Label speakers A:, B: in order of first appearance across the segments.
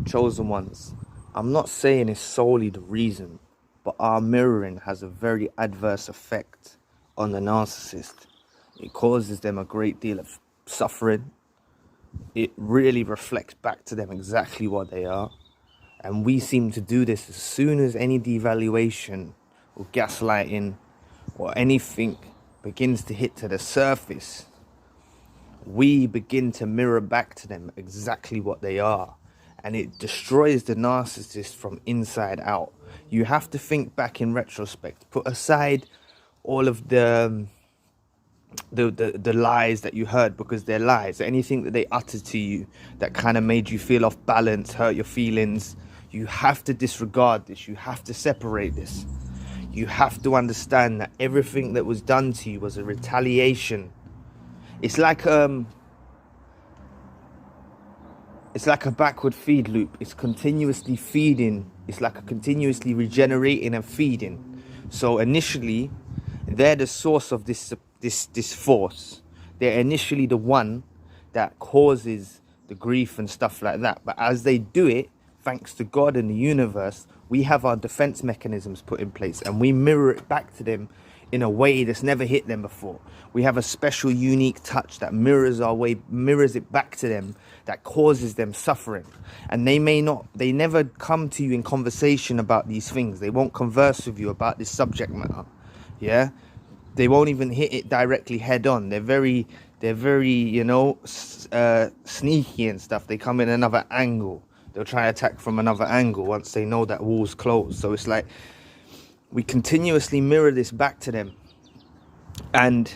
A: chosen ones, I'm not saying it's solely the reason, but our mirroring has a very adverse effect on the narcissist. It causes them a great deal of suffering. It really reflects back to them exactly what they are. And we seem to do this as soon as any devaluation or gaslighting or anything begins to hit to the surface. We begin to mirror back to them exactly what they are. And it destroys the narcissist from inside out. You have to think back in retrospect. Put aside all of the lies that you heard, because they're lies. Anything that they uttered to you that kind of made you feel off balance, hurt your feelings. You have to disregard this. You have to separate this. You have to understand that everything that was done to you was a retaliation. It's like a backward feed loop. It's continuously feeding. It's like a continuously regenerating and feeding. So initially, they're the source of this force. They're initially the one that causes the grief and stuff like that. But as they do it, thanks to God and the universe, we have our defense mechanisms put in place, and we mirror it back to them in a way that's never hit them before. We have a special, unique touch that mirrors it back to them, that causes them suffering. And they never come to you in conversation about these things. They won't converse with you about this subject matter. Yeah? They won't even hit it directly head on. They're very, sneaky and stuff. They come in another angle. They'll try to attack from another angle once they know that wall's closed. So it's like we continuously mirror this back to them. And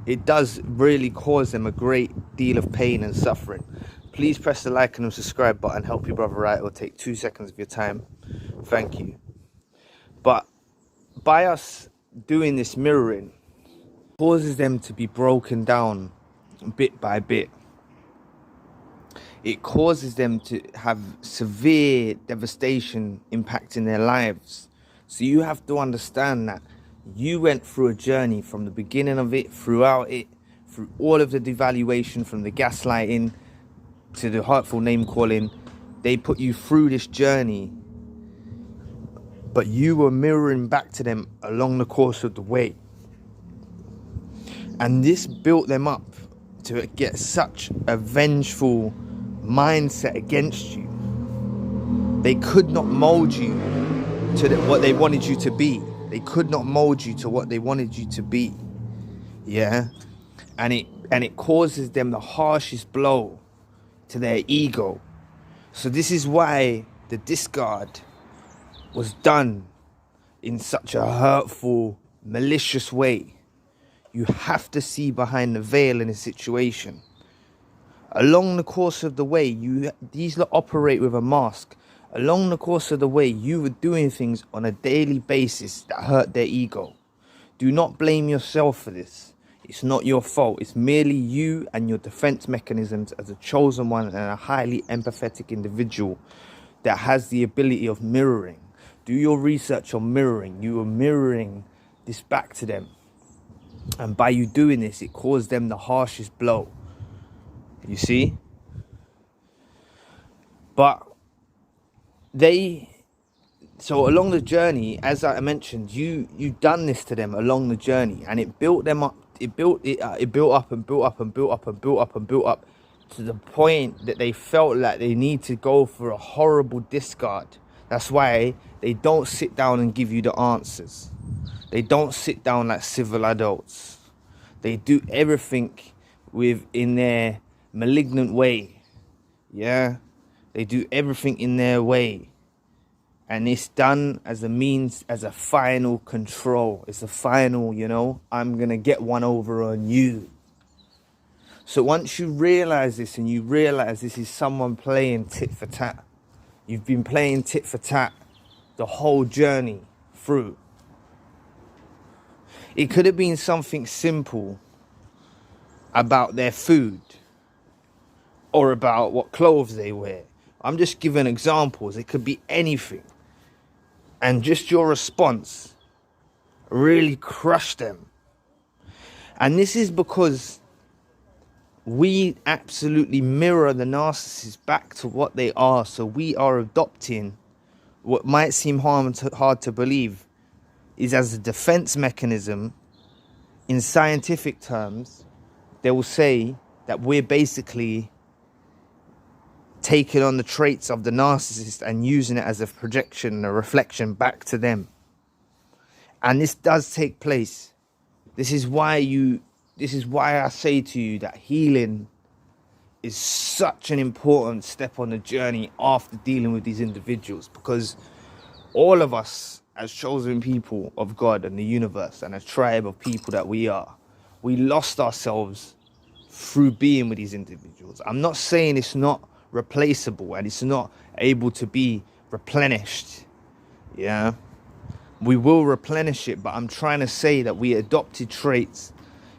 A: it does really cause them a great deal of pain and suffering. Please press the like and subscribe button. Help your brother out. It will take 2 seconds of your time. Thank you. But by us doing this mirroring, it causes them to be broken down bit by bit. It causes them to have severe devastation impacting their lives. So you have to understand that you went through a journey from the beginning of it, throughout it, through all of the devaluation, from the gaslighting to the hurtful name calling. They put you through this journey, but you were mirroring back to them along the course of the way. And this built them up to get such a vengeful mindset against you. They could not mold you to what they wanted you to be. They could not mold you to what they wanted you to be. Yeah? And it causes them the harshest blow to their ego. So this is why the discard was done in such a hurtful, malicious way. You have to see behind the veil in a situation. Along the course of the way, these lot operate with a mask. Along the course of the way, you were doing things on a daily basis that hurt their ego. Do not blame yourself for this. It's not your fault. It's merely you and your defense mechanisms as a chosen one and a highly empathetic individual that has the ability of mirroring. Do your research on mirroring. You are mirroring this back to them. And by you doing this, it caused them the harshest blow. You see? But so along the journey, as I mentioned, you done this to them along the journey, and it built them up. It built up and built up and built up and built up and built up to the point that they felt like they need to go for a horrible discard. That's why they don't sit down and give you the answers. They don't sit down like civil adults. They do everything in their malignant way. Yeah? They do everything in their way. And it's done as a means, as a final control. It's a final, I'm going to get one over on you. So once you realize this, and you realize this is someone playing tit for tat. You've been playing tit for tat the whole journey through. It could have been something simple about their food or about what clothes they wear. I'm just giving examples. It could be anything. And just your response really crushed them. And this is because we absolutely mirror the narcissist back to what they are. So we are adopting what might seem hard to believe is, as a defense mechanism. In scientific terms, they will say that we're basically taking on the traits of the narcissist and using it as a projection, a reflection back to them. And this does take place. This is why I say to you that healing is such an important step on the journey after dealing with these individuals, because all of us as chosen people of God and the universe and a tribe of people that we are, we lost ourselves through being with these individuals. I'm not saying it's not replaceable and it's not able to be replenished. Yeah, we will replenish it, but I'm trying to say that we adopted traits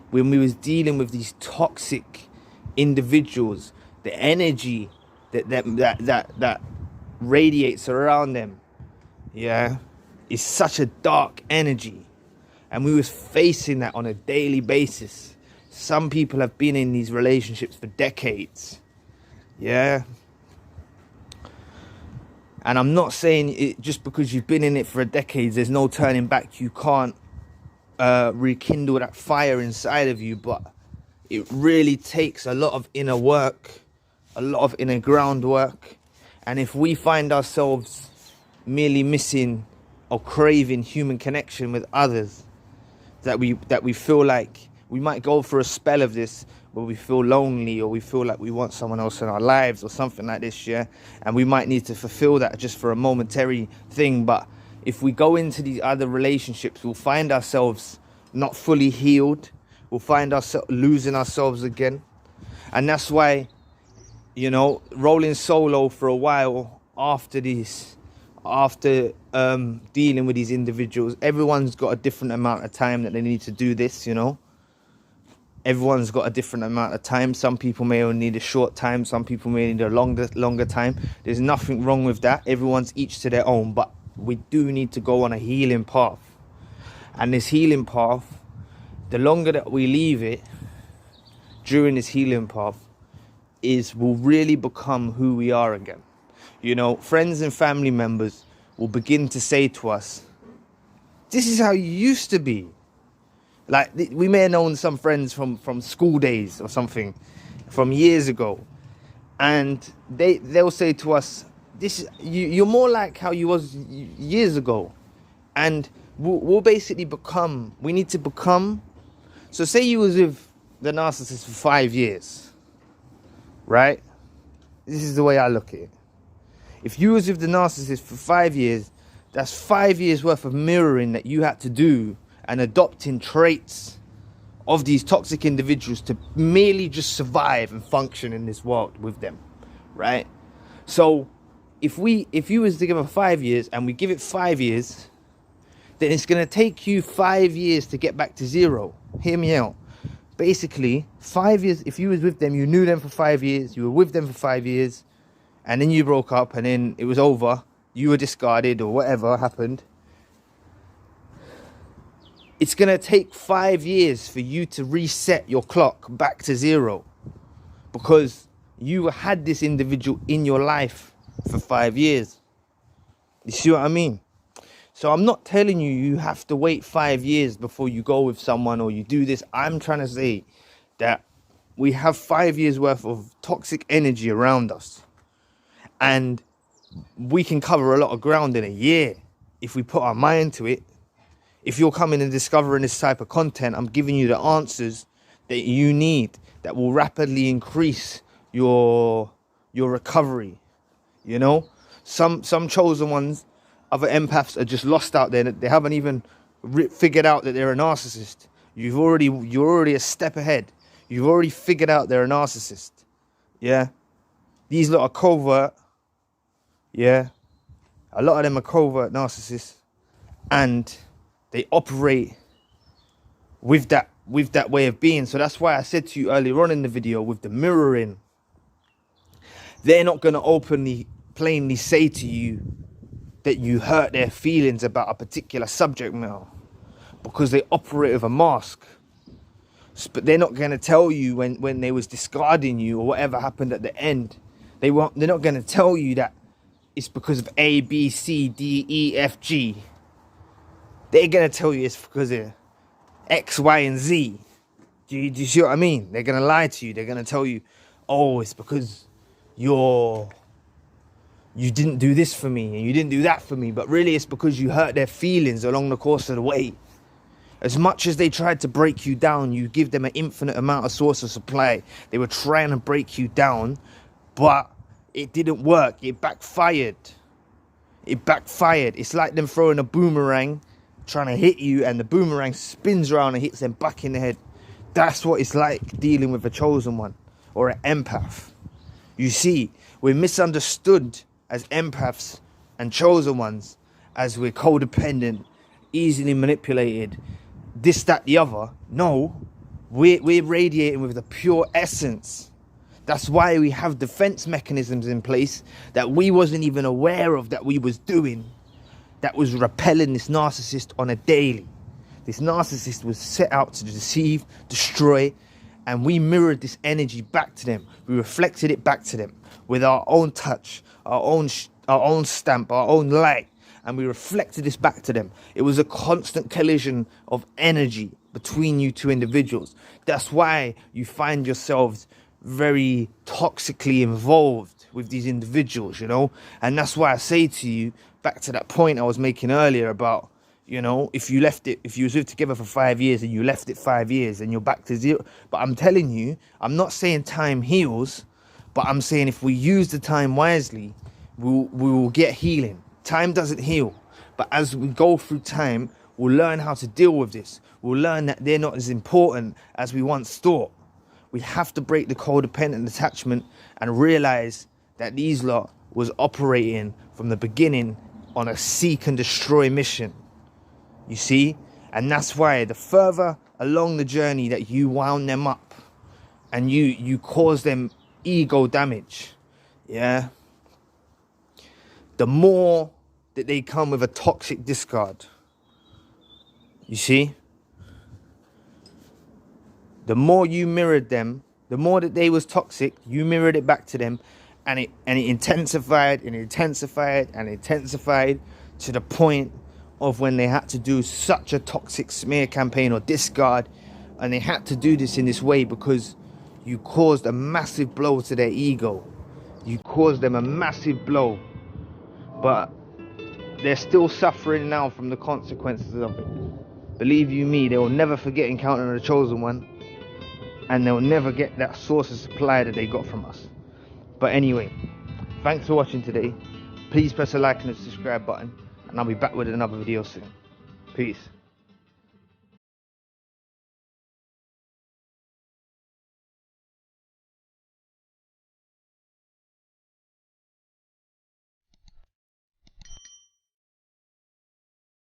A: when we was dealing with these toxic individuals. The energy that radiates around them, yeah, is such a dark energy, and we was facing that on a daily basis. Some people have been in these relationships for decades, yeah. And I'm not saying it just because you've been in it for a decade, there's no turning back. You can't rekindle that fire inside of you, but it really takes a lot of inner work, a lot of inner groundwork. And if we find ourselves merely missing or craving human connection with others, that we feel like we might go for a spell of this where we feel lonely, or we feel like we want someone else in our lives or something like this, yeah, and we might need to fulfill that just for a momentary thing. But if we go into these other relationships, we'll find ourselves not fully healed. We'll find ourselves losing ourselves again. And that's why, you know, rolling solo for a while after this, after dealing with these individuals, everyone's got a different amount of time that they need to do this, you know. Everyone's got a different amount of time. Some people may only need a short time. Some people may need a longer time. There's nothing wrong with that. Everyone's each to their own. But we do need to go on a healing path. And this healing path, the longer that we leave it during this healing path, will really become who we are again. You know, friends and family members will begin to say to us, this is how you used to be. Like, we may have known some friends from school days or something from years ago, and they'll say to us, you're more like how you was years ago. And we'll basically become, we need to become. So say you was with the narcissist for 5 years, right? This is the way I look at it. If you was with the narcissist for 5 years, that's 5 years worth of mirroring that you had to do and adopting traits of these toxic individuals to merely just survive and function in this world with them, right? So if you was to give it 5 years and we give it 5 years, then it's going to take you 5 years to get back to zero. Hear me out. Basically, 5 years, if you was with them, you knew them for 5 years, you were with them for 5 years, and then you broke up and then it was over, you were discarded or whatever happened. It's going to take 5 years for you to reset your clock back to zero, because you had this individual in your life for 5 years. You see what I mean? So I'm not telling you you have to wait 5 years before you go with someone or you do this. I'm trying to say that we have 5 years worth of toxic energy around us, and we can cover a lot of ground in a year if we put our mind to it. If you're coming and discovering this type of content, I'm giving you the answers that you need that will rapidly increase your recovery. You know, some chosen ones, other empaths are just lost out there. They haven't even figured out that they're a narcissist. You're already a step ahead. You've already figured out they're a narcissist. Yeah, these lot are covert. Yeah, a lot of them are covert narcissists, and they operate with that way of being. So that's why I said to you earlier on in the video, with the mirroring, they're not going to openly, plainly say to you that you hurt their feelings about a particular subject matter, because they operate with a mask. But they're not going to tell you when they was discarding you or whatever happened at the end. They're not going to tell you that it's because of A, B, C, D, E, F, G. They're going to tell you it's because of X, Y, and Z. Do you see what I mean? They're going to lie to you. They're going to tell you, oh, it's because you didn't do this for me and you didn't do that for me. But really, it's because you hurt their feelings along the course of the way. As much as they tried to break you down, you give them an infinite amount of source of supply. They were trying to break you down, but it didn't work. It backfired. It backfired. It's like them throwing a boomerang, trying to hit you, and the boomerang spins around and hits them back in the head. That's what it's like dealing with a chosen one or an empath. You see, we're misunderstood as empaths and chosen ones, as we're codependent, easily manipulated, this, that, the other. No, we're radiating with the pure essence. That's why we have defense mechanisms in place that we wasn't even aware of that we was doing, that was repelling this narcissist on a daily. This narcissist was set out to deceive, destroy, and we mirrored this energy back to them. We reflected it back to them with our own touch, our own stamp, our own light. And we reflected this back to them. It was a constant collision of energy between you two individuals. That's why you find yourselves very toxically involved with these individuals, you know. And that's why I say to you, back to that point I was making earlier about, you know, if you was lived together for 5 years and you left it 5 years and you're back to zero. But I'm telling you, I'm not saying time heals, but I'm saying if we use the time wisely, we will get healing. Time doesn't heal, but as we go through time, we'll learn how to deal with this. We'll learn that they're not as important as we once thought. We have to break the codependent attachment and realize that these lot was operating from the beginning on a seek and destroy mission. You see? And that's why the further along the journey that you wound them up and you cause them ego damage, yeah, the more that they come with a toxic discard. You see? The more you mirrored them, the more that they was toxic, you mirrored it back to them, and it intensified and intensified and intensified to the point of when they had to do such a toxic smear campaign or discard, and they had to do this in this way because you caused a massive blow to their ego. You caused them a massive blow. But they're still suffering now from the consequences of it. Believe you me, they will never forget encountering the chosen one, and they'll never get that source of supply that they got from us. But anyway, thanks for watching today. Please press the like and the subscribe button, and I'll be back with another video soon. Peace.